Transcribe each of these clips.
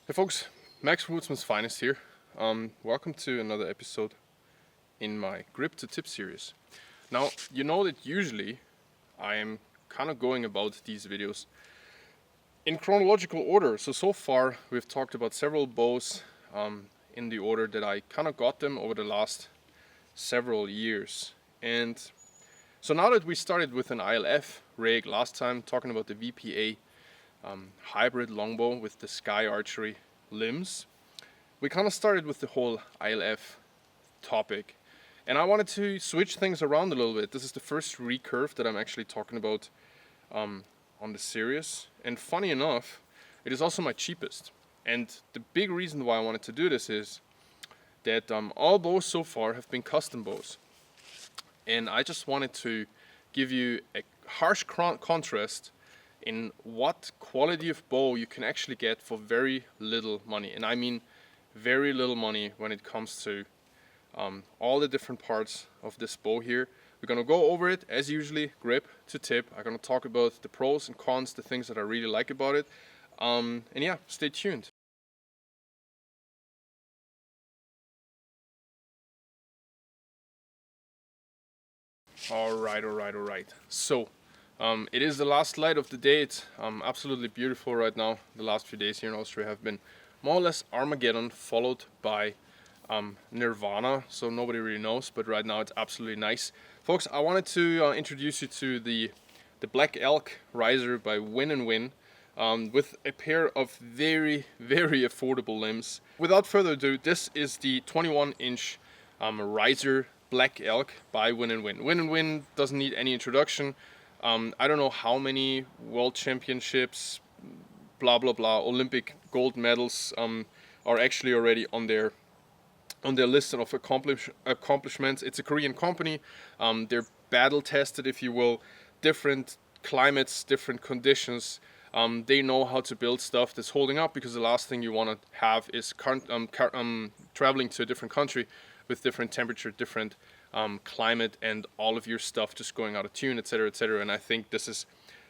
Hey folks, Max Woodsman's Finest here. Welcome to another episode in my Grip to Tip series. Now, you know that usually I am kind of going about these videos in chronological order. So far we've talked about several bows in the order that I kind of got them over the last several years. And so now that we started with an ILF rig last time, talking about the VPA hybrid longbow with the Sky Archery limbs, we kind of started with the whole ILF topic, and I wanted to switch things around a little bit. This is the first recurve that I'm actually talking about on the series, and funny enough, it is also my cheapest. And the big reason why I wanted to do this is that all bows so far have been custom bows, and I just wanted to give you a harsh contrast in what quality of bow you can actually get for very little money. And I mean very little money when it comes to all the different parts of this bow here. We're going to go over it as usually, grip to tip. I'm going to talk about the pros and cons, the things that I really like about it. And yeah, stay tuned. Alright. So, it is the last light of the day. It's absolutely beautiful right now. The last few days here in Austria have been more or less Armageddon, followed by Nirvana. So nobody really knows, but right now it's absolutely nice. Folks, I wanted to introduce you to the Black Elk riser by Win&Win, with a pair of very affordable limbs. Without further ado, this is the 21-inch riser Black Elk by Win&Win. Win&Win doesn't need any introduction. I don't know how many world championships, blah blah blah, Olympic gold medals are actually already on their list of accomplishments. It's a Korean company. They're battle tested, if you will, different climates, different conditions. They know how to build stuff that's holding up, because the last thing you want to have is traveling to a different country with different temperature, different climate, and all of your stuff just going out of tune, etc., etc. And I think this is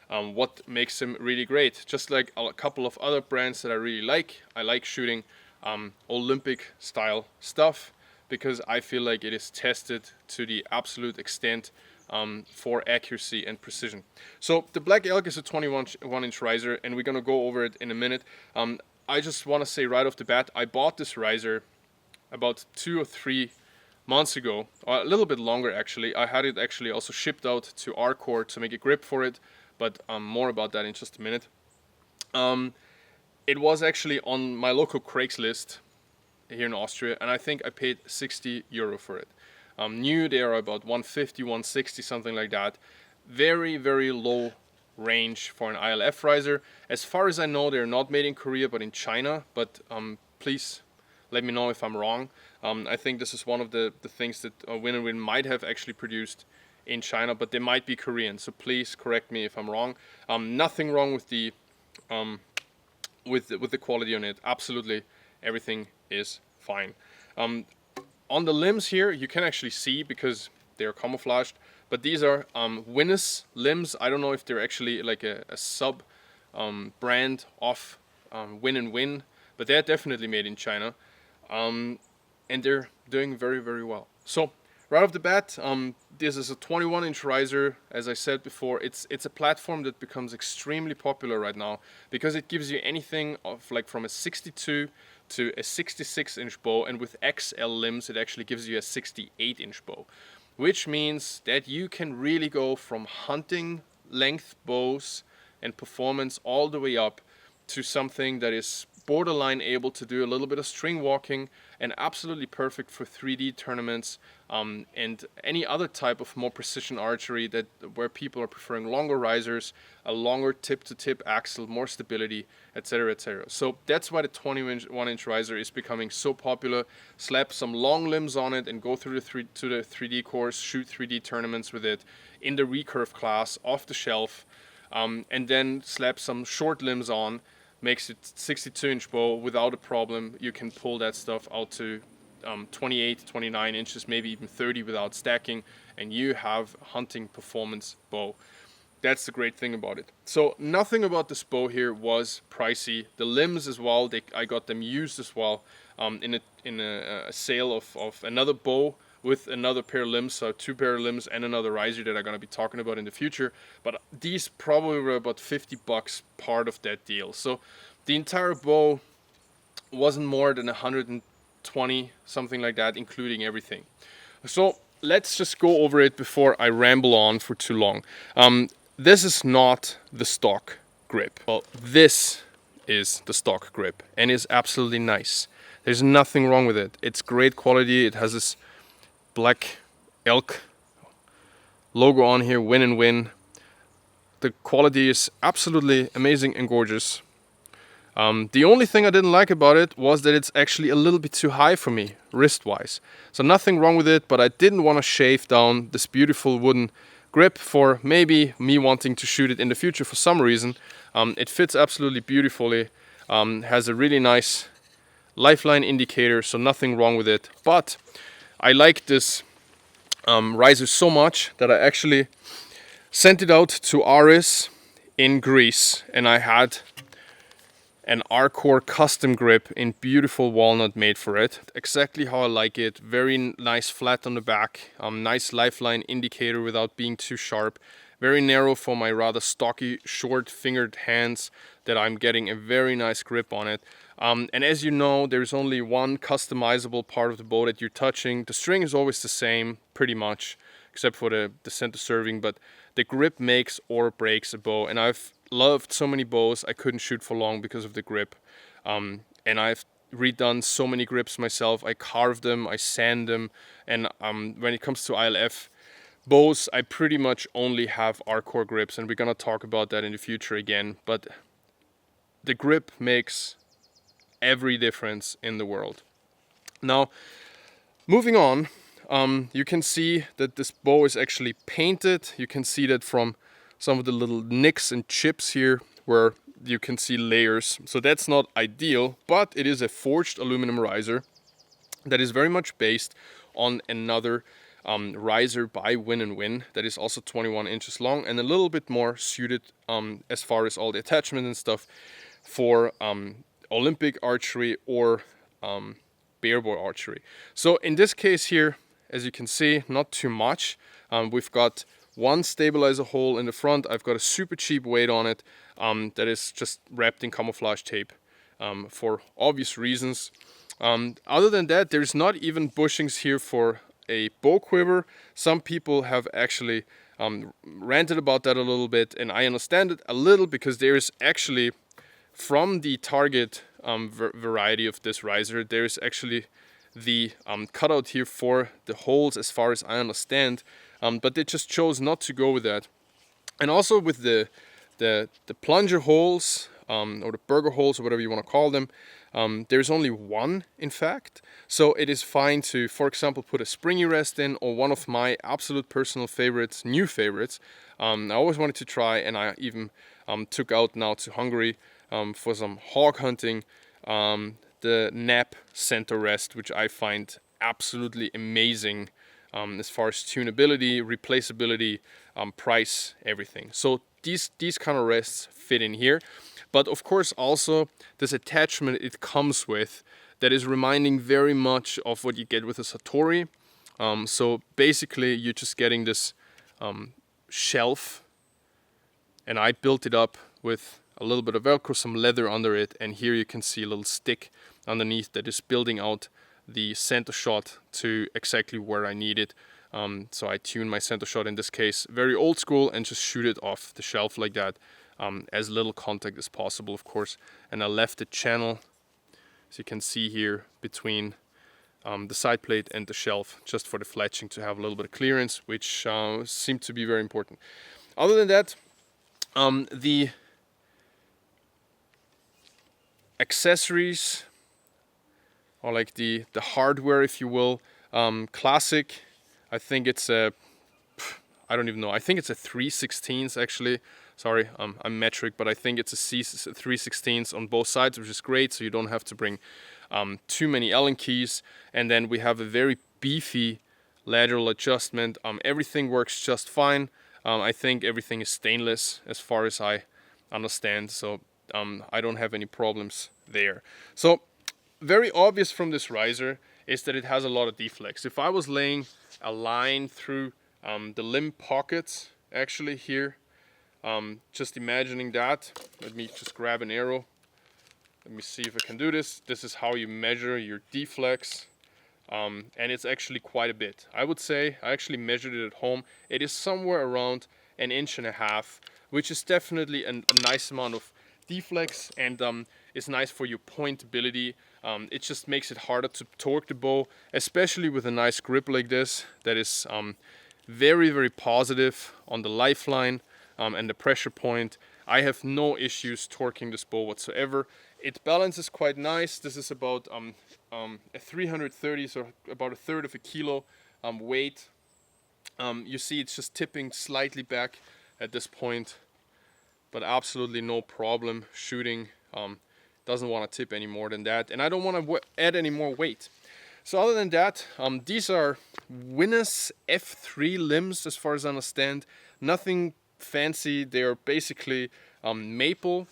what makes them really great. Just like a couple of other brands that I really like. I like shooting Olympic style stuff because I feel like it is tested to the absolute extent for accuracy and precision. So the Black Elk is a 21-inch riser, and we're gonna go over it in a minute. I just want to say right off the bat, I bought this riser about 2 or 3 months ago, or a little bit longer actually. I had it actually also shipped out to Arcore to make a grip for it, but more about that in just a minute. It was actually on my local Craigslist here in Austria, and I think I paid 60 euro for it. New, they are about 150, 160, something like that. Very low range for an ILF riser. As far as I know, they're not made in Korea but in China, but please let me know if I'm wrong. I think this is one of the things that Win&Win might have actually produced in China, but they might be Korean, so please correct me if I'm wrong. Nothing wrong with the quality on it. Absolutely everything is fine. On the limbs here, you can actually see because they are camouflaged, but these are WNS limbs. I don't know if they're actually like a sub brand of Win&Win, but they're definitely made in China. And they're doing very well. So right off the bat, this is a 21-inch riser. As I said before, it's a platform that becomes extremely popular right now because it gives you anything of like from a 62 to a 66-inch bow, and with XL limbs it actually gives you a 68-inch bow, which means that you can really go from hunting length bows and performance all the way up to something that is borderline able to do a little bit of string walking, and absolutely perfect for 3D tournaments and any other type of more precision archery where people are preferring longer risers, a longer tip-to-tip axle, more stability, etc., etc. So that's why the 21-inch riser is becoming so popular. Slap some long limbs on it and go through the 3D course, shoot 3D tournaments with it in the recurve class, off the shelf, and then slap some short limbs on. Makes it 62-inch bow without a problem. You can pull that stuff out to 28, 29 inches, maybe even 30 without stacking, and you have hunting performance bow. That's the great thing about it. So nothing about this bow here was pricey. The limbs as well, I got them used as well in a sale of another bow with another pair of limbs, so 2 pair of limbs and another riser that I'm going to be talking about in the future. But these probably were about $50 part of that deal. So the entire bow wasn't more than 120, something like that, including everything. So let's just go over it before I ramble on for too long. This is not the stock grip. Well, this is the stock grip and is absolutely nice. There's nothing wrong with it. It's great quality. It has this Black Elk logo on here, Win&Win. The quality is absolutely amazing and gorgeous. The only thing I didn't like about it was that it's actually a little bit too high for me, wrist-wise. So nothing wrong with it, but I didn't want to shave down this beautiful wooden grip for maybe me wanting to shoot it in the future for some reason. It fits absolutely beautifully, has a really nice lifeline indicator, so nothing wrong with it. But I like this riser so much that I actually sent it out to Aris in Greece, and I had an Arcore custom grip in beautiful walnut made for it. Exactly how I like it. Very nice flat on the back. Nice lifeline indicator without being too sharp. Very narrow for my rather stocky, short-fingered hands, that I'm getting a very nice grip on it. And as you know, there's only one customizable part of the bow that you're touching. The string is always the same, pretty much, except for the center serving, but the grip makes or breaks a bow. And I've loved so many bows I couldn't shoot for long because of the grip. And I've redone so many grips myself. I carve them, I sand them, and when it comes to ILF bows, I pretty much only have Arcore grips, and we're gonna talk about that in the future again. But the grip makes every difference in the world. Now, moving on, you can see that this bow is actually painted. You can see that from some of the little nicks and chips here where you can see layers. So that's not ideal, but it is a forged aluminum riser that is very much based on another riser by Win&Win that is also 21 inches long and a little bit more suited as far as all the attachment and stuff for Olympic archery or barebow archery. So in this case here, as you can see, not too much. We've got one stabilizer hole in the front. I've got a super cheap weight on it that is just wrapped in camouflage tape for obvious reasons. Other than that, there's not even bushings here for a bow quiver. Some people have actually ranted about that a little bit, and I understand it a little because there is actually, from the target variety of this riser, there is actually the cutout here for the holes as far as I understand, but they just chose not to go with that. And also with the plunger holes or the burger holes or whatever you want to call them, there's only one in fact, so it is fine to, for example, put a springy rest in, or one of my absolute personal favorites, new favorites, I always wanted to try, and I even took out now to Hungary for some hog hunting, the nap center rest, which I find absolutely amazing as far as tunability, replaceability, price, everything. So these kind of rests fit in here. But of course also this attachment it comes with that is reminding very much of what you get with a Satori. So basically you're just getting this shelf, and I built it up with a little bit of Velcro, some leather under it, and here you can see a little stick underneath that is building out the center shot to exactly where I need it. So I tune my center shot in this case very old school and just shoot it off the shelf like that, as little contact as possible, of course. And I left the channel, as you can see here, between the side plate and the shelf, just for the fletching to have a little bit of clearance, which seemed to be very important. Other than that, the accessories, or like the hardware, if you will, classic. I think it's a, I don't even know, I think it's a 3/16 actually. Sorry, I'm metric, but I think it's a 3/16 on both sides, which is great, so you don't have to bring too many Allen keys. And then we have a very beefy lateral adjustment. Everything works just fine. I think everything is stainless as far as I understand, so I don't have any problems there. So very obvious from this riser is that it has a lot of deflex. If I was laying a line through the limb pockets actually here, just imagining that, let me just grab an arrow. Let me see if I can do this. This is how you measure your deflex. And it's actually quite a bit. I would say, I actually measured it at home. It is somewhere around 1.5 inches, which is definitely a nice amount of deflex, and is nice for your pointability. It just makes it harder to torque the bow, especially with a nice grip like this that is very, very positive on the lifeline and the pressure point. I have no issues torquing this bow whatsoever. It balances quite nice. This is about a 330, so about 1/3 of a kilo weight. You see it's just tipping slightly back at this point, but absolutely no problem shooting. Doesn't want to tip any more than that, and I don't want to add any more weight. So other than that, these are WNS F3 limbs as far as I understand. Nothing fancy. They're basically maple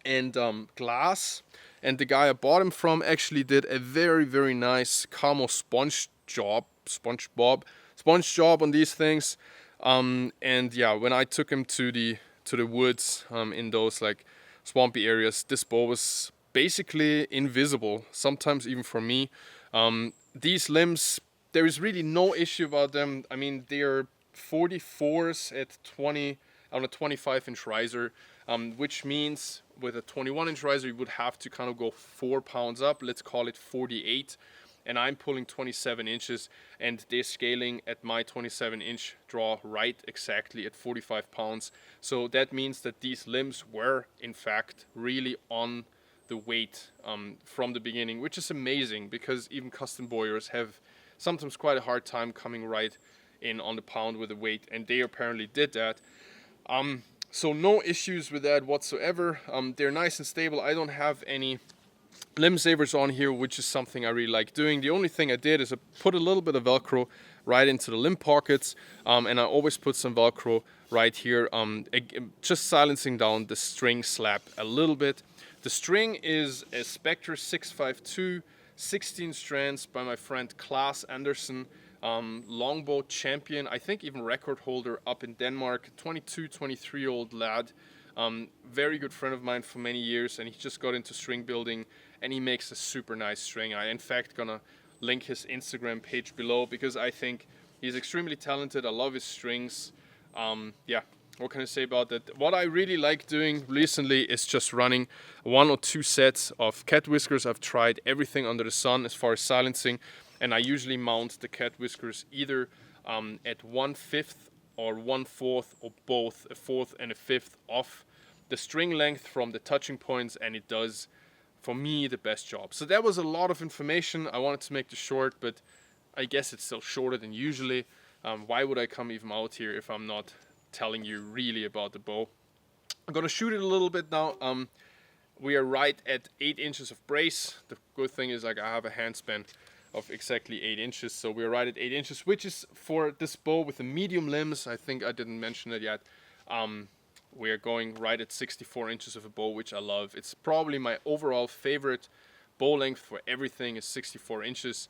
and glass, and the guy I bought them from actually did a very, very nice camo sponge job on these things. And yeah, when I took him to the woods in those like swampy areas, this bow was basically invisible, sometimes even for me. These limbs, there is really no issue about them. I mean, they are 44s at 20 on a 25-inch riser, which means with a 21-inch riser you would have to kind of go 4 pounds up. Let's call it 48, and I'm pulling 27 inches, and they're scaling at my 27-inch draw right exactly at 45 pounds. So that means that these limbs were in fact really on the weight from the beginning, which is amazing because even custom bowers have sometimes quite a hard time coming right in on the pound with the weight, and they apparently did that. So no issues with that whatsoever. They're nice and stable. I don't have any limb savers on here, which is something I really like doing. The only thing I did is I put a little bit of Velcro right into the limb pockets, and I always put some Velcro right here, just silencing down the string slap a little bit. The string is a Spectre 652, 16 strands by my friend Klaas Andersen, longbow champion, I think even record holder up in Denmark, 23-year-old lad. Very good friend of mine for many years, and he just got into string building, and he makes a super nice string. I in fact gonna link his Instagram page below because I think he's extremely talented. I love his strings. Yeah, what can I say about that? What I really like doing recently is just running 1 or 2 sets of cat whiskers. I've tried everything under the sun as far as silencing, and I usually mount the cat whiskers either at 1/5 or 1/4 or both, a 1/4 and a 1/5 off the string length from the touching points, and it does for me the best job. So that was a lot of information. I wanted to make this short, but I guess it's still shorter than usually. Why would I come even out here if I'm not telling you really about the bow? I'm gonna shoot it a little bit now. We are right at 8 inches of brace. The good thing is like I have a handspan of exactly 8 inches, so we're right at 8 inches, which is for this bow with the medium limbs. I think I didn't mention it yet. We're going right at 64 inches of a bow, which I love. It's probably my overall favorite bow length for everything is 64 inches.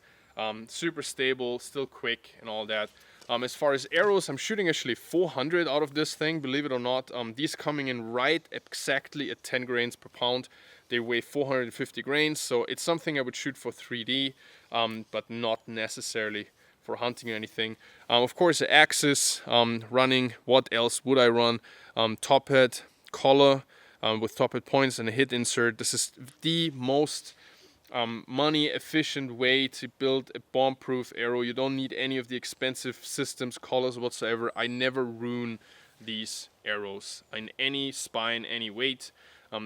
Super stable, still quick and all that. As far as arrows, I'm shooting actually 400 out of this thing, believe it or not. These coming in right exactly at 10 grains per pound. They weigh 450 grains, so it's something I would shoot for 3D, but not necessarily for hunting or anything. Of course, the axis, running, what else would I run? TopHat collar with TopHat points and a hit insert. This is the most money efficient way to build a bomb-proof arrow. You don't need any of the expensive systems, collars whatsoever. I never ruin these arrows in any spine, any weight.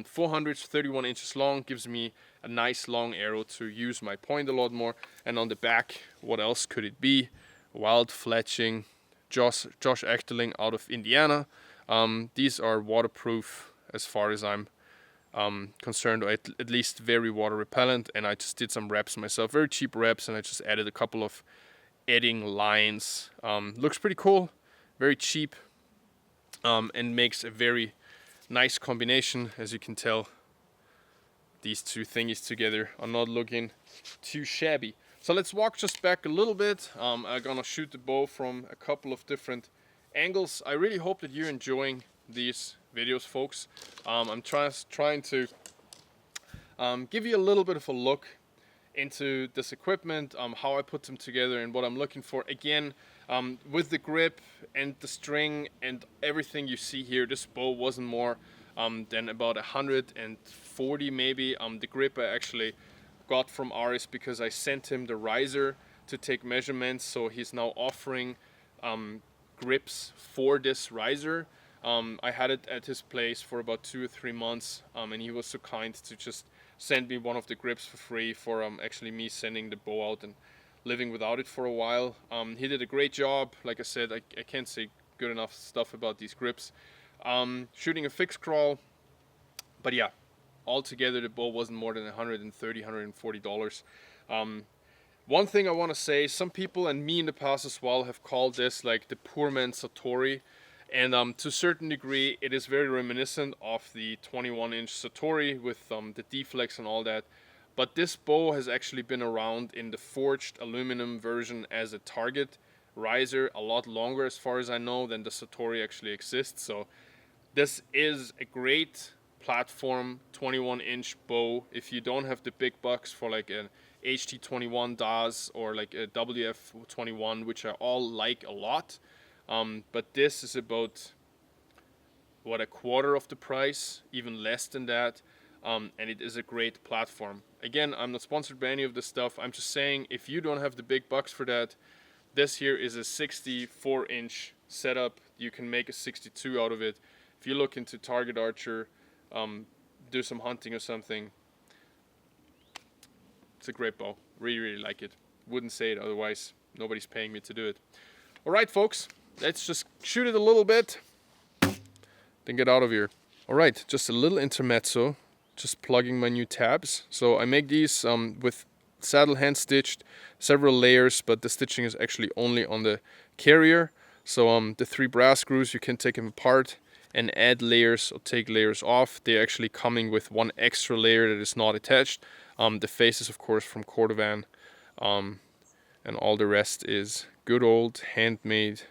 400, 31 inches long, gives me a nice long arrow to use my point a lot more. And on the back, what else could it be? Wild fletching, Josh Echterling out of Indiana. These are waterproof as far as I'm concerned, or at least very water repellent, and I just did some reps myself, very cheap reps, and I just added a couple of edding lines. Looks pretty cool, very cheap, and makes a very nice combination. As you can tell, these two thingies together are not looking too shabby. So let's walk just back a little bit. I'm gonna shoot the bow from a couple of different angles. I really hope that you're enjoying these videos, folks. I'm trying to give you a little bit of a look into this equipment, how I put them together and what I'm looking for. Again, with the grip and the string and everything you see here, this bow wasn't more than about 140 maybe. The grip I actually got from Aris because I sent him the riser to take measurements, so he's now offering grips for this riser. I had it at his place for about 2 or 3 months, and he was so kind to just send me one of the grips for free for actually me sending the bow out and living without it for a while. He did a great job. Like I said, I can't say good enough stuff about these grips. Shooting a fixed crawl, but yeah, altogether the bow wasn't more than $130, $140. One thing I want to say, some people and me in the past as well have called this like the poor man's Satori, and to a certain degree it is very reminiscent of the 21-inch Satori with the deflex and all that. But this bow has actually been around in the forged aluminum version as a target riser a lot longer, as far as I know, than the Satori actually exists. So this is a great platform 21-inch bow if you don't have the big bucks for like an HT21 DAS or like a WF21, which I all like a lot. But this is about, what, a quarter of the price, even less than that. And it is a great platform. Again, I'm not sponsored by any of this stuff. I'm just saying, if you don't have the big bucks for that, this here is a 64-inch setup. You can make a 62 out of it. If you look into Target Archer, do some hunting or something, it's a great bow. Really, really like it. Wouldn't say it otherwise. Nobody's paying me to do it. All right, folks, let's just shoot it a little bit, then get out of here. All right, just a little intermezzo. Just plugging my new tabs. So I make these with saddle hand stitched, several layers, but the stitching is actually only on the carrier. So the 3 brass screws, you can take them apart and add layers or take layers off. They're actually coming with 1 extra layer that is not attached. The face is of course from Cordovan, and all the rest is good old handmade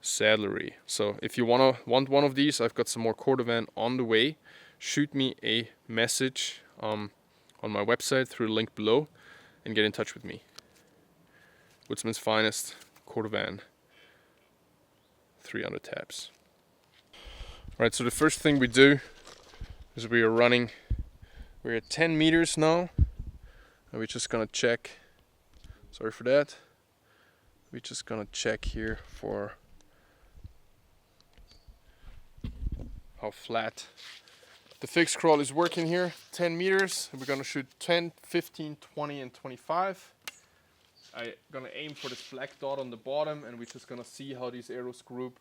saddlery. So if you want one of these, I've got some more Cordovan on the way. Shoot me a message on my website through the link below and get in touch with me. Woodsman's Finest, Cordovan, 300 tabs. Alright, so the first thing we do is we're at 10 meters now, and we're just gonna check, sorry for that, we're just gonna check here for how flat the fixed crawl is working here. 10 meters, we're gonna shoot 10, 15, 20, and 25. I'm gonna aim for this black dot on the bottom, and we're just gonna see how these arrows group.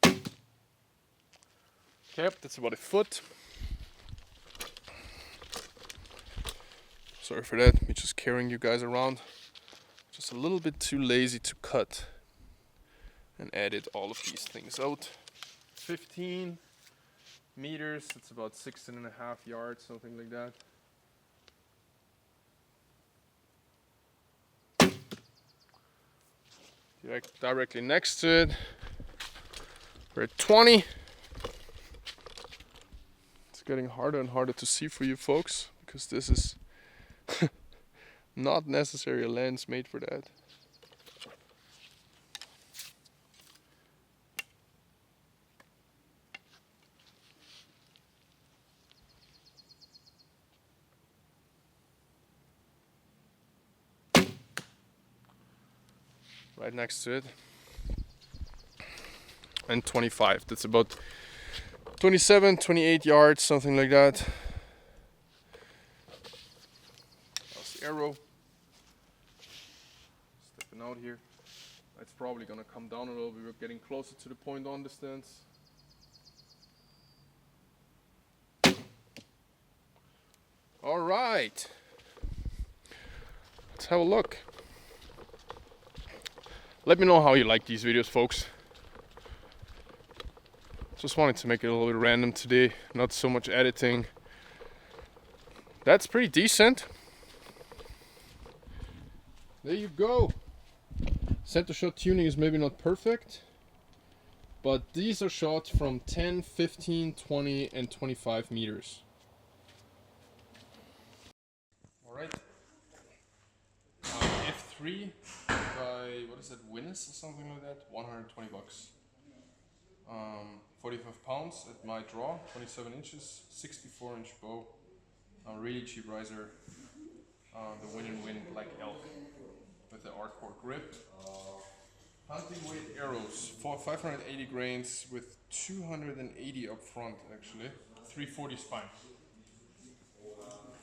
Okay, that's about a foot. Sorry for that, me just carrying you guys around. Just a little bit too lazy to cut and edit all of these things out. 15 meters, it's about 16.5 yards, something like that. Directly next to it, we're at 20. It's getting harder and harder to see for you folks, because this is not necessarily a lens made for that. Right next to it. And 25, that's about 27, 28 yards, something like that. That's the arrow. Stepping out here. It's probably gonna come down a little bit. We're getting closer to the point on distance. All right. Let's have a look. Let me know how you like these videos, folks. Just wanted to make it a little bit random today, not so much editing. That's pretty decent. There you go. Center shot tuning is maybe not perfect, but these are shots from 10, 15, 20, and 25 meters. Alright. F3 by, what is that, WNS or something like that? 120 bucks. 45 pounds at my draw, 27 inches, 64-inch bow. A really cheap riser. The Win&Win Black Elk with the RCore grip. Hunting weight arrows, 580 grains with 280 up front actually. 340 spine.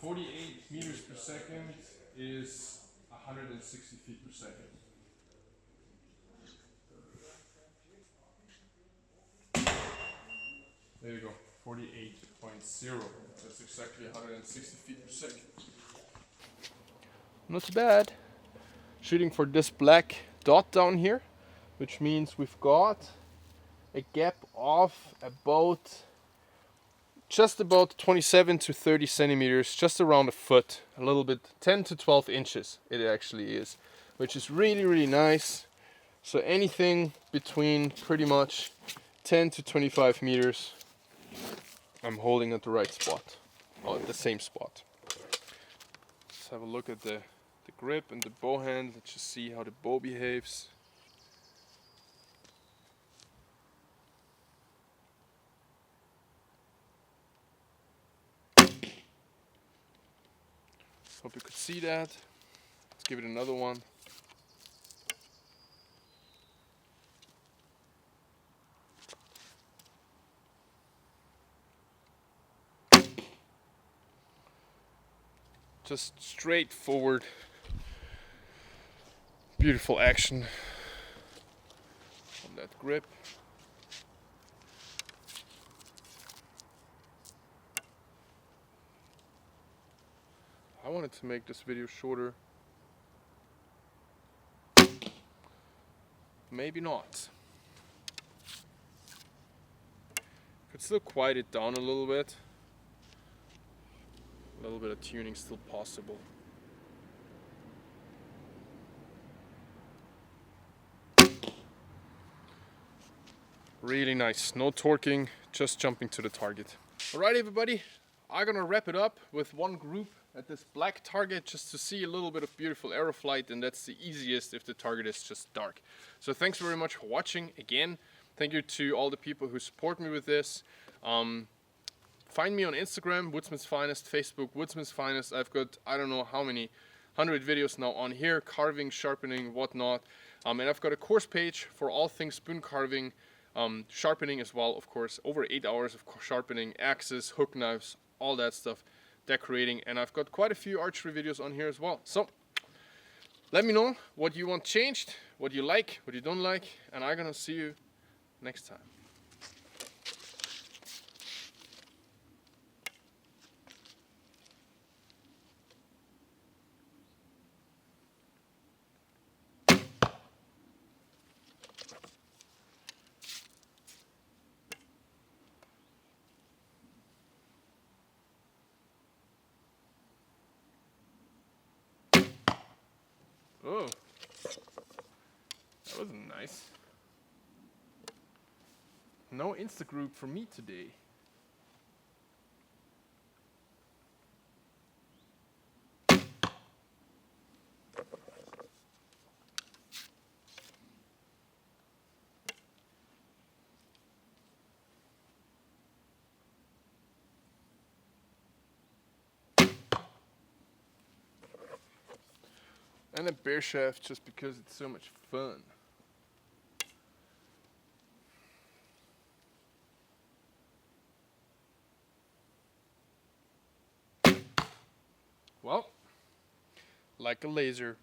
48 meters per second is 160 feet per second. There you go, 48.0. That's exactly 160 feet per second. Not bad. Shooting for this black dot down here, which means we've got a gap of about just about 27 to 30 centimeters, just around a foot, a little bit, 10 to 12 inches it actually is, which is really, really nice. So anything between pretty much 10 to 25 meters, I'm holding at the right spot, or at the same spot. Let's have a look at the grip and the bow hand. Let's just see how the bow behaves. Hope you could see that. Let's give it another one. Just straightforward, beautiful action on that grip. I wanted to make this video shorter. Maybe not. Could still quiet it down a little bit. A little bit of tuning still possible. Really nice. No torquing, just jumping to the target. Alright everybody, I'm gonna wrap it up with one group at this black target just to see a little bit of beautiful arrow flight, and that's the easiest if the target is just dark. So thanks very much for watching again. Thank you to all the people who support me with this. Find me on Instagram, Woodsman's Finest, Facebook, Woodsman's Finest. I've got, I don't know how many 100 videos now on here, carving, sharpening, whatnot. And I've got a course page for all things spoon carving, sharpening as well, of course. Over 8 hours of sharpening, axes, hook knives, all that stuff, decorating. And I've got quite a few archery videos on here as well. So let me know what you want changed, what you like, what you don't like, and I'm gonna see you next time. Oh, that was nice. No Insta group for me today. And a bear shaft just because it's so much fun. Well, like a laser.